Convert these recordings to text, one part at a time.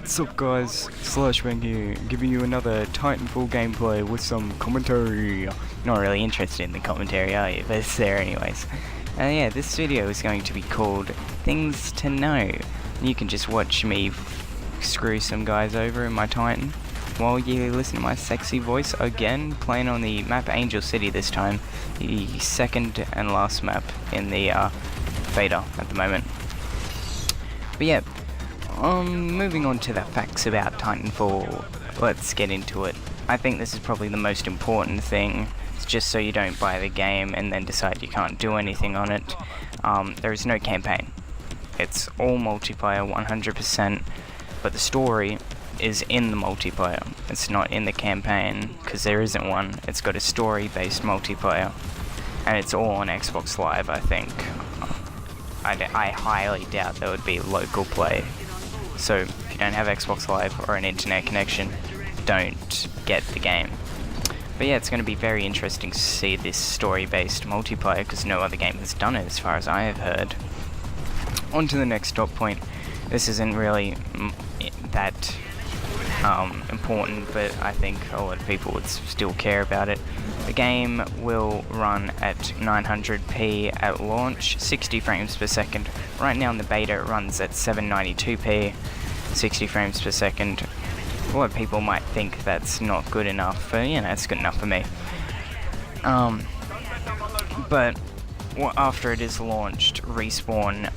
What's up guys, Slashbang here, giving you another Titanfall gameplay with some commentary. Not really interested in the commentary, are you? But it's there anyways. Yeah, this video is going to be called Things to Know. You can just watch me screw some guys over in my Titan while you listen to my sexy voice again, playing on the map Angel City this time, the second and last map in the beta at the moment. But yeah, moving on to the facts about Titanfall, let's get into it. I think this is probably the most important thing. It's just so you don't buy the game and then decide you can't do anything on it. There is no campaign. It's all multiplayer 100%, but the story is in the multiplayer. It's not in the campaign, because there isn't one. It's got a story-based multiplayer, and it's all on Xbox Live, I think. I highly doubt there would be local play. So if you don't have Xbox Live or an internet connection, don't get the game. But yeah, it's going to be very interesting to see this story-based multiplayer, because no other game has done it as far as I have heard. On to the next stop point. This isn't really that important, but I think a lot of people would still care about it. The game will run at 900p at launch, 60 frames per second. Right now in the beta it runs at 792p, 60 frames per second. A lot of people might think that's not good enough, but you know, it's good enough for me. But after it is launched, Respawn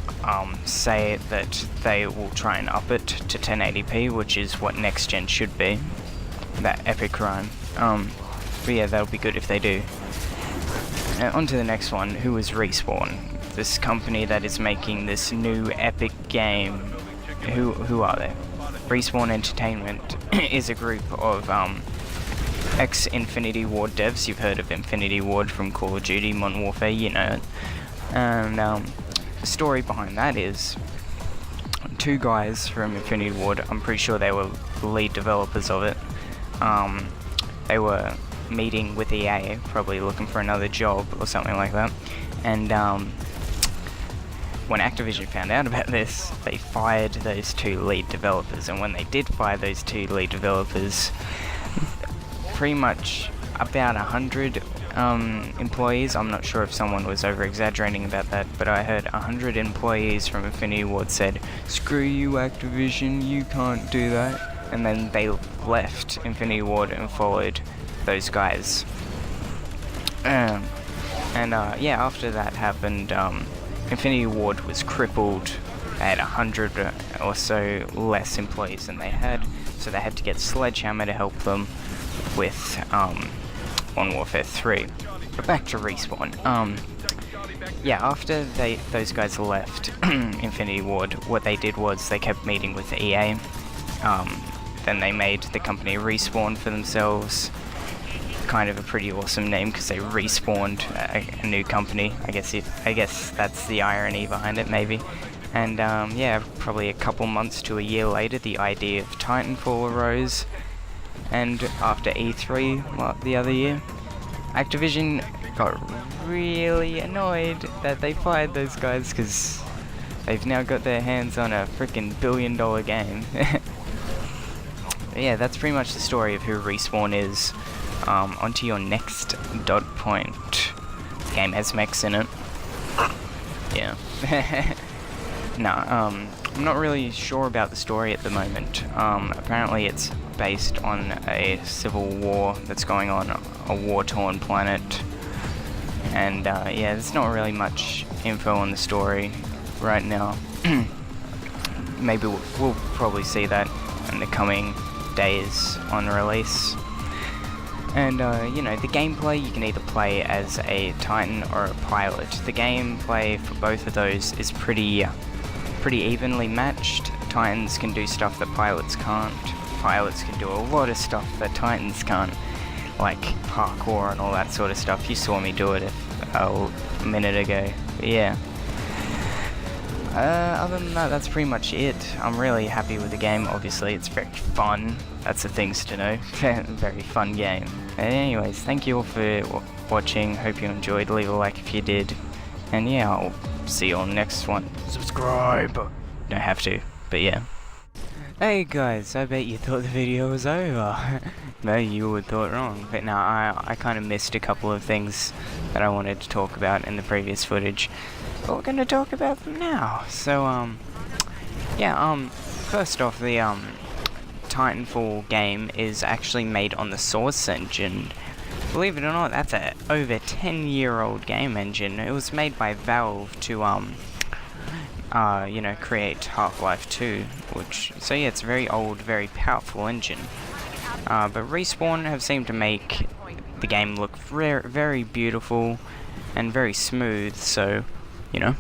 say that they will try and up it to 1080p, which is what next gen should be, that epic run. But yeah, that'll be good if they do. On to the next one. Who is Respawn? This company that is making this new epic game. Who are they? Respawn Entertainment is a group of ex-Infinity Ward devs. You've heard of Infinity Ward from Call of Duty Modern Warfare, you know it. And the story behind that is two guys from Infinity Ward. I'm pretty sure they were the lead developers of it. They were meeting with EA, probably looking for another job or something like that, and when Activision found out about this, they fired those two lead developers. And when they did fire those two lead developers, pretty much about 100 employees, I'm not sure if someone was over exaggerating about that, but I heard 100 employees from Infinity Ward said, "Screw you Activision, you can't do that," and then they left Infinity Ward and followed those guys. Yeah, after that happened, Infinity Ward was crippled. They had 100 or so less employees than they had, so they had to get Sledgehammer to help them with Modern Warfare 3. But back to Respawn. Yeah, after those guys left Infinity Ward, what they did was they kept meeting with EA. Then they made the company Respawn for themselves. Kind of a pretty awesome name, because they respawned a new company. I guess that's the irony behind it, maybe. And yeah, probably a couple months to a year later, the idea of Titanfall arose. And after E3 the other year, Activision got really annoyed that they fired those guys, because they've now got their hands on a freaking billion-dollar game. Yeah, that's pretty much the story of who Respawn is. Onto your next dot point. The game has mechs in it. Yeah. I'm not really sure about the story at the moment. Apparently it's based on a civil war that's going on a war-torn planet. And yeah, there's not really much info on the story right now. Maybe we'll probably see that in the coming days on release. And you know, the gameplay, you can either play as a Titan or a pilot. The gameplay for both of those is pretty evenly matched. Titans can do stuff that pilots can't. Pilots can do a lot of stuff that Titans can't, like parkour and all that sort of stuff. You saw me do it a minute ago. But yeah. Other than that, that's pretty much it. I'm really happy with the game. Obviously, it's very fun. That's the things to know. Very fun game. Anyways, thank you all for watching. Hope you enjoyed. Leave a like if you did. And yeah, I'll see you on the next one. Subscribe. Don't have to, but yeah. Hey guys, I bet you thought the video was over. No, you would thought wrong. But no, I kind of missed a couple of things that I wanted to talk about in the previous footage. But we're gonna talk about them now. So, yeah, first off, the, Titanfall game is actually made on the Source engine. Believe it or not, that's a over 10-year-old game engine. It was made by Valve to, you know, create Half-Life 2, so yeah, it's a very old, very powerful engine. But Respawn have seemed to make the game look very beautiful and very smooth, so, you know,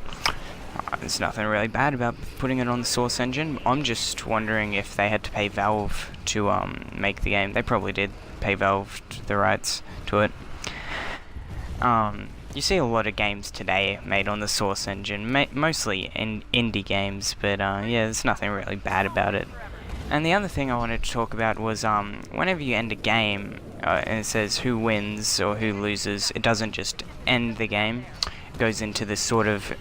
there's nothing really bad about putting it on the Source engine. I'm just wondering if they had to pay Valve to, make the game. They probably did pay Valve the rights to it. You see a lot of games today made on the Source engine, mostly in indie games, but yeah, there's nothing really bad about it. And the other thing I wanted to talk about was whenever you end a game and it says who wins or who loses, it doesn't just end the game. It goes into this sort of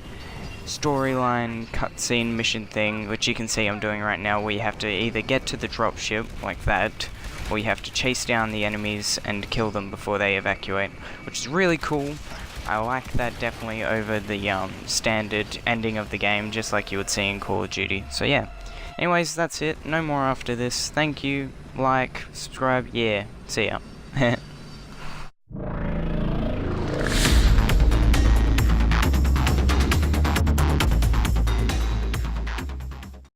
storyline, cutscene, mission thing, which you can see I'm doing right now, where you have to either get to the dropship, like that, or you have to chase down the enemies and kill them before they evacuate, which is really cool. I like that definitely over the standard ending of the game, just like you would see in Call of Duty. So yeah. Anyways, that's it. No more after this. Thank you. Like, subscribe. Yeah. See ya.